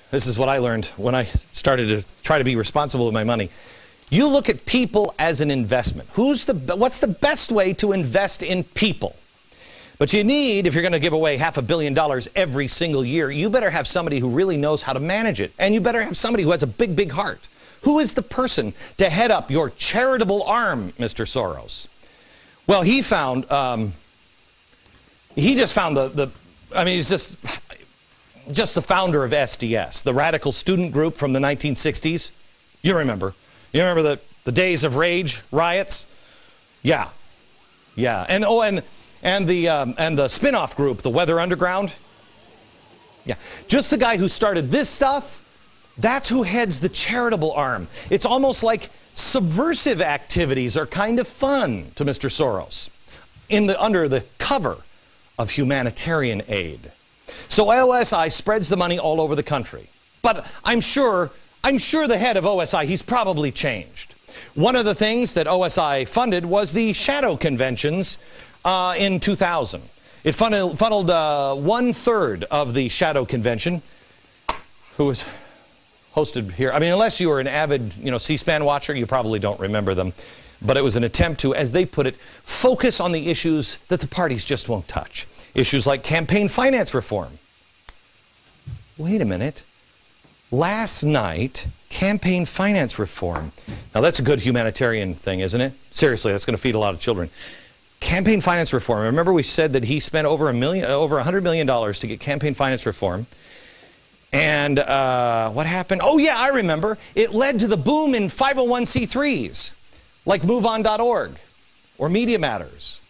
This is what I learned when I started to try to be responsible with my money. You look at people as an investment. What's the best way to invest in people? But you need, if you're going to give away $500 million every single year, you better have somebody who really knows how to manage it. And you better have somebody who has a big, big heart. Who is the person to head up your charitable arm, Mr. Soros? Well, he just found he's just the founder of SDS, the radical student group from the 1960s. You remember the days of rage, riots? Yeah. And the spin-off group, the Weather Underground. Yeah. Just the guy who started this stuff, that's who heads the charitable arm. It's almost like subversive activities are kind of fun to Mr. Soros under the cover of humanitarian aid. So OSI spreads the money all over the country. But I'm sure the head of OSI, he's probably changed. One of the things that OSI funded was the shadow conventions in 2000. It funneled 1/3 of the shadow convention, who was hosted here. I mean, unless you were an avid, C-SPAN watcher, you probably don't remember them. But it was an attempt to, as they put it, focus on the issues that the parties just won't touch. Issues like campaign finance reform. Wait a minute. Last night, campaign finance reform. Now that's a good humanitarian thing, isn't it? Seriously, that's going to feed a lot of children. Campaign finance reform. Remember we said that he spent over $100 million to get campaign finance reform. And what happened? Oh yeah, I remember. It led to the boom in 501c3s, like MoveOn.org, or Media Matters,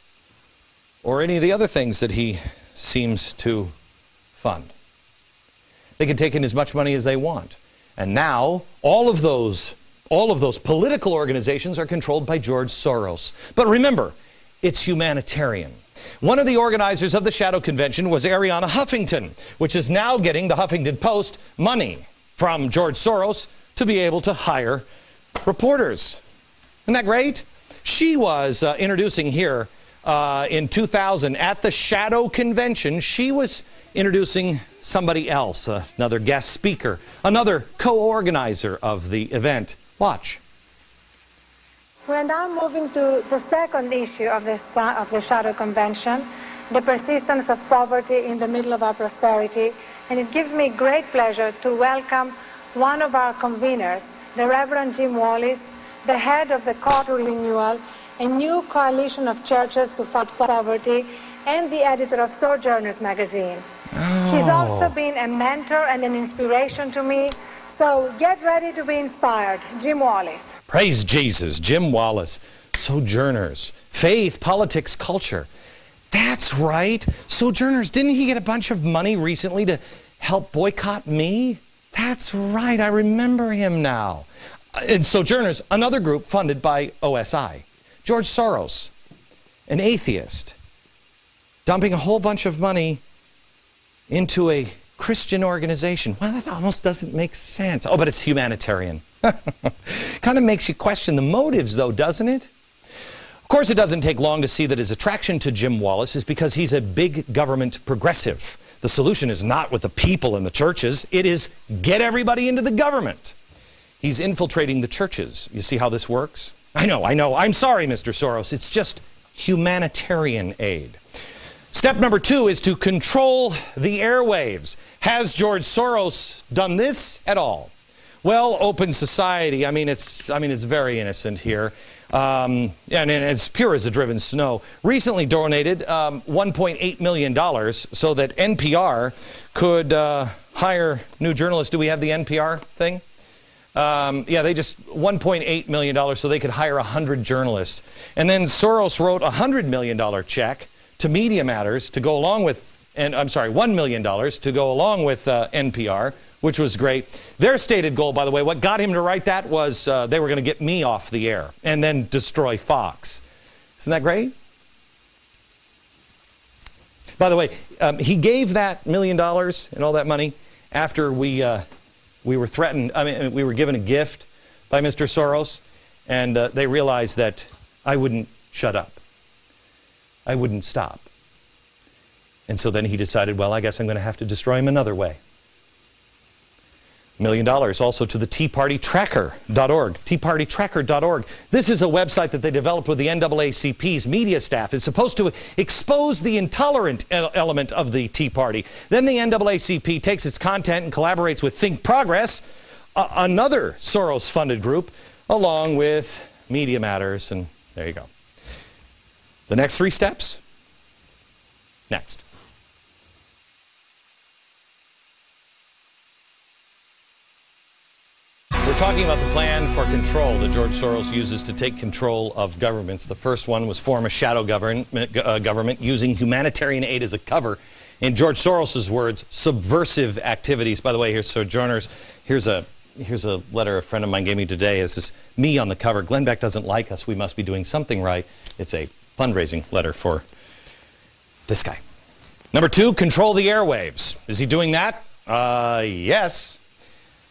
or any of the other things that he seems to fund. They can take in as much money as they want. And now, all of those political organizations are controlled by George Soros. But remember, it's humanitarian. One of the organizers of the Shadow Convention was Arianna Huffington, which is now getting the Huffington Post money from George Soros to be able to hire reporters. Isn't that great? She was introducing here in 2000 at the Shadow Convention. She was introducing somebody else, another guest speaker, another co-organizer of the event. Watch. We're now moving to the second issue of the Shadow Convention, the persistence of poverty in the middle of our prosperity. And it gives me great pleasure to welcome one of our conveners, the Reverend Jim Wallis, the head of the Call to Renewal, a new coalition of churches to fight poverty, and the editor of Sojourners magazine. Oh. He's also been a mentor and an inspiration to me. So get ready to be inspired. Jim Wallis. Praise Jesus. Jim Wallis. Sojourners. Faith, politics, culture. That's right. Sojourners, didn't he get a bunch of money recently to help boycott me? That's right. I remember him now. And Sojourners, another group funded by OSI. George Soros, an atheist, dumping a whole bunch of money into a Christian organization. Well, that almost doesn't make sense. Oh, but it's humanitarian. Kind of makes you question the motives, though, doesn't it? Of course, it doesn't take long to see that his attraction to Jim Wallis is because he's a big government progressive. The solution is not with the people in the churches. It is get everybody into the government. He's infiltrating the churches. You see how this works? I know. I'm sorry, Mr. Soros. It's just humanitarian aid. Step number 2 is to control the airwaves. Has George Soros done this at all? Well, open society, it's very innocent here. And it's pure as the driven snow. Recently donated $1.8 million so that NPR could hire new journalists. Do we have the NPR thing? Yeah, they just $1.8 million so they could hire 100 journalists. And then Soros wrote a $100 million check to Media Matters to go along with, $1 million to go along with NPR, which was great. Their stated goal, by the way, what got him to write that was they were going to get me off the air and then destroy Fox. Isn't that great? By the way, he gave that $1 million and all that money after we were threatened. We were given a gift by Mr. Soros, and they realized that I wouldn't shut up. I wouldn't stop. And so then he decided, well, I guess I'm going to have to destroy him another way. $1 million also to the teapartytracker.org. Teapartytracker.org. This is a website that they developed with the NAACP's media staff. It's supposed to expose the intolerant element of the Tea Party. Then the NAACP takes its content and collaborates with Think Progress, another Soros-funded group, along with Media Matters, and there you go. The next 3 steps? Next. We're talking about the plan for control that George Soros uses to take control of governments. The first one was form a shadow government using humanitarian aid as a cover. In George Soros's words, subversive activities. By the way, here's Sojourners. Here's a letter a friend of mine gave me today. This is me on the cover. Glenn Beck doesn't like us. We must be doing something right. It's a fundraising letter for this guy. Number 2, control the airwaves. Is he doing that? Yes.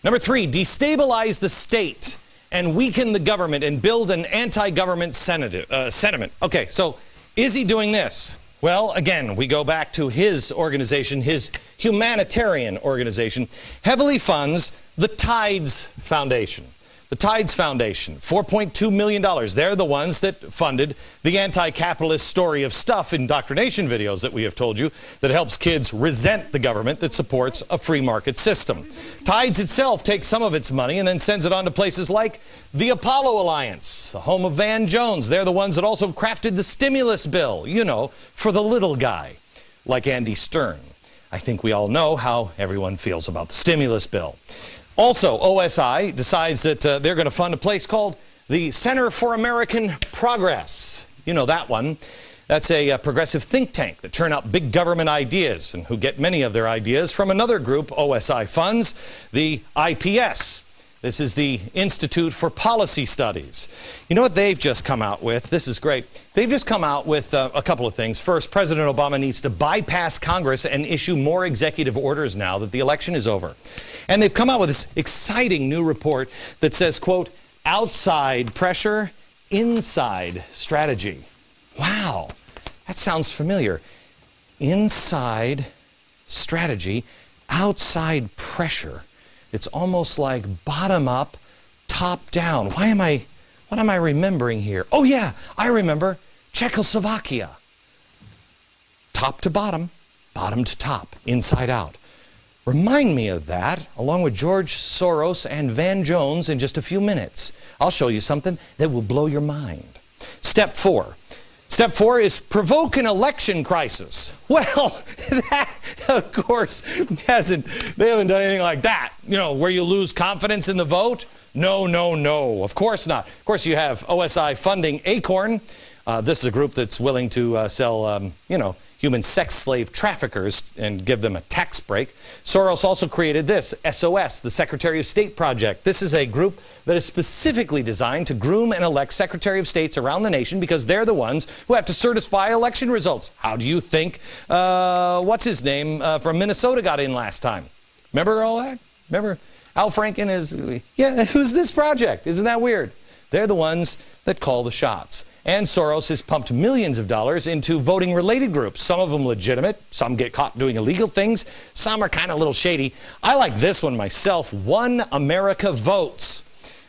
Number 3, destabilize the state and weaken the government and build an anti-government sentiment. Okay, so is he doing this? Well, again, we go back to his organization, his humanitarian organization, heavily funds the Tides Foundation. The Tides Foundation, $4.2 million. They're the ones that funded the anti-capitalist story of stuff indoctrination videos that we have told you that helps kids resent the government that supports a free market system. Tides itself takes some of its money and then sends it on to places like the Apollo Alliance, the home of Van Jones. They're the ones that also crafted the stimulus bill, you know, for the little guy, like Andy Stern. I think we all know how everyone feels about the stimulus bill. Also, OSI decides that they're going to fund a place called the Center for American Progress. You know that one. That's a progressive think tank that churn out big government ideas and who get many of their ideas from another group OSI funds, the IPS. This is the Institute for Policy Studies. You know what they've just come out with? This is great. They've just come out with a couple of things. First, President Obama needs to bypass Congress and issue more executive orders now that the election is over. And they've come out with this exciting new report that says, quote, outside pressure, inside strategy. Wow, that sounds familiar. Inside strategy, outside pressure. It's almost like bottom up, top down. What am I remembering here? Oh yeah, I remember Czechoslovakia. Top to bottom, bottom to top, inside out. Remind me of that, along with George Soros and Van Jones in just a few minutes. I'll show you something that will blow your mind. Step 4. Step 4 is provoke an election crisis. Well, that, of course, they haven't done anything like that. You know, where you lose confidence in the vote? No, no, no. Of course not. Of course, you have OSI funding Acorn. This is a group that's willing to sell, you know, human sex slave traffickers and give them a tax break. Soros also created this, SOS, the Secretary of State Project. This is a group that is specifically designed to groom and elect Secretary of States around the nation because they're the ones who have to certify election results. How do you think, what's his name from Minnesota got in last time? Remember all that? Remember Al Franken is, yeah, who's this project? Isn't that weird? They're the ones that call the shots. And Soros has pumped millions of dollars into voting-related groups. Some of them legitimate, some get caught doing illegal things, some are kind of a little shady. I like this one myself, One America Votes.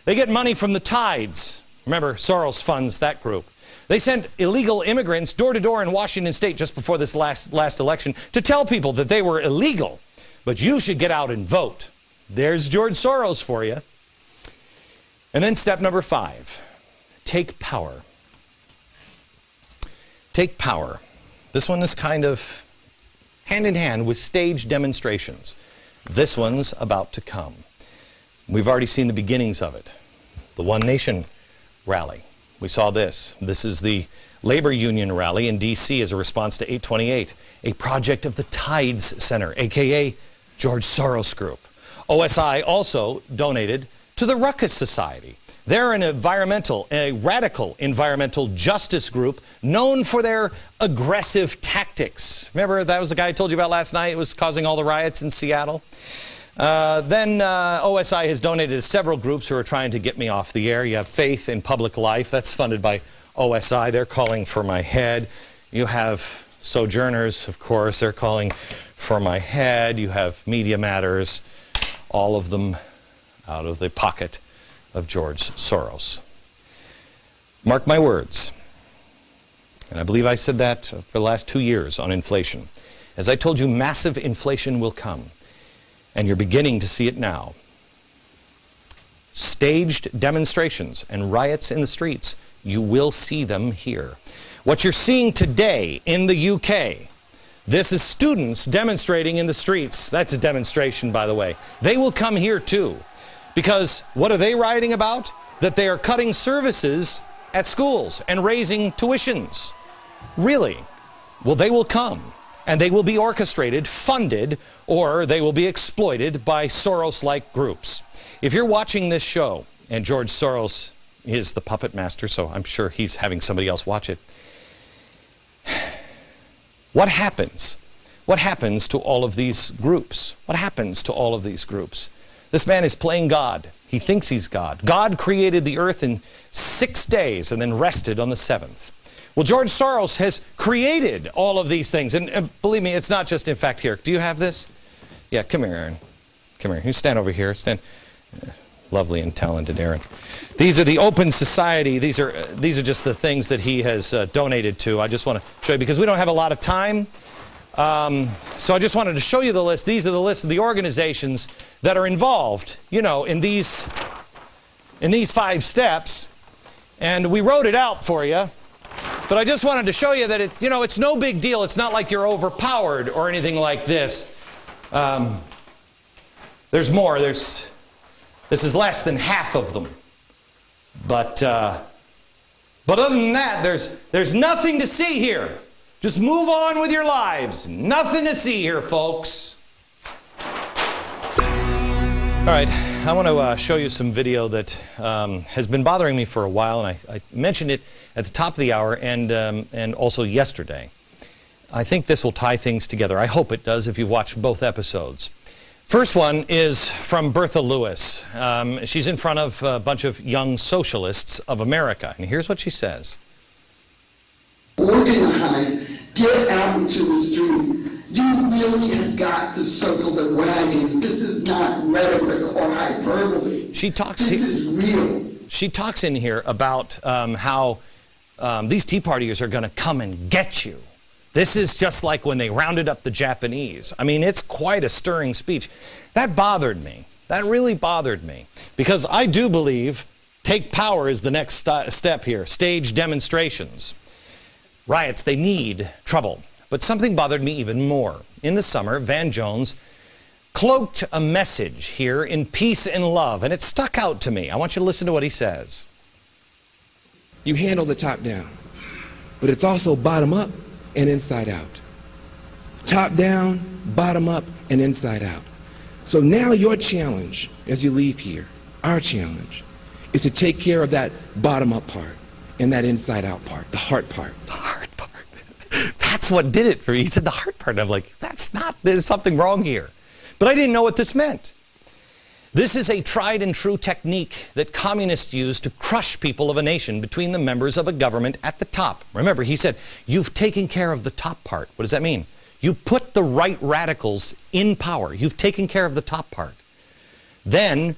They get money from the Tides. Remember, Soros funds that group. They sent illegal immigrants door to door in Washington State just before this last election to tell people that they were illegal, but you should get out and vote. There's George Soros for you. And then step number 5, take power. Take power. This one is kind of hand in hand with staged demonstrations. This one's about to come. We've already seen the beginnings of it. The One Nation rally. We saw this. This is the labor union rally in D.C. as a response to 828, a project of the Tides Center, a.k.a. George Soros Group. OSI also donated to the Ruckus Society. They're a radical environmental justice group known for their aggressive tactics. Remember, that was the guy I told you about last night? It was causing all the riots in Seattle. Then OSI has donated to several groups who are trying to get me off the air. You have Faith in Public Life. That's funded by OSI. They're calling for my head. You have Sojourners, of course. They're calling for my head. You have Media Matters. all of them out of the pocket of George Soros. Mark my words, and I believe I said that for the last 2 years on inflation. As I told you, massive inflation will come, and you're beginning to see it now. Staged demonstrations and riots in the streets, you will see them here. What you're seeing today in the UK, this is students demonstrating in the streets. That's a demonstration, by the way. They will come here too. Because what are they rioting about? That they are cutting services at schools and raising tuitions. Really? Well, they will come, and they will be orchestrated, funded, or they will be exploited by Soros-like groups. If you're watching this show, and George Soros is the puppet master, so I'm sure he's having somebody else watch it, what happens? What happens to all of these groups? What happens to all of these groups? This man is playing God. He thinks he's God. God created the earth in 6 days and then rested on the 7th. Well, George Soros has created all of these things. And believe me, it's not just, in fact, here. Do you have this? Yeah, come here, Aaron. Come here. You stand over here. Stand. Lovely and talented Aaron. These are the Open Society. These are just the things that he has donated to. I just want to show you because we don't have a lot of time. So I just wanted to show you the list. These are the list of the organizations that are involved, you know, in these 5 steps. And we wrote it out for you. But I just wanted to show you that it's no big deal. It's not like you're overpowered or anything like this. There's more. This is less than half of them. But other than that, there's nothing to see here. Just move on with your lives. Nothing to see here, folks. All right, I want to show you some video that has been bothering me for a while, and I mentioned it at the top of the hour and also yesterday. I think this will tie things together. I hope it does if you've watched both episodes. First one is from Bertha Lewis. She's in front of a bunch of young socialists of America, and here's what she says. Organize, get out into the street. You really have got to circle the wagons. This is not rhetoric or hyperbole. She talks. This is real. She talks in here about how these Tea Partiers are going to come and get you. This is just like when they rounded up the Japanese. I mean, it's quite a stirring speech. That bothered me. That really bothered me. Because I do believe take power is the next step here. Stage demonstrations. Riots, they need trouble. But something bothered me even more. In the summer, Van Jones cloaked a message here in peace and love, and it stuck out to me. I want you to listen to what he says. You handle the top down, but it's also bottom up and inside out. Top down, bottom up, and inside out. So now your challenge as you leave here, our challenge, is to take care of that bottom up part and that inside out part, the heart part. The heart part. That's what did it for me. He said the heart part. I'm like, there's something wrong here. But I didn't know what this meant. This is a tried and true technique that communists use to crush people of a nation between the members of a government at the top. Remember, he said, you've taken care of the top part. What does that mean? You put the right radicals in power. You've taken care of the top part. Then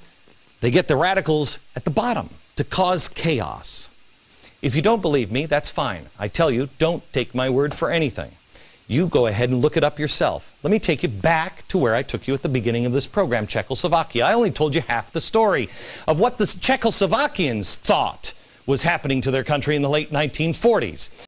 they get the radicals at the bottom to cause chaos. If you don't believe me, that's fine. I tell you, don't take my word for anything. You go ahead and look it up yourself. Let me take you back to where I took you at the beginning of this program, Czechoslovakia. I only told you half the story of what the Czechoslovakians thought was happening to their country in the late 1940s.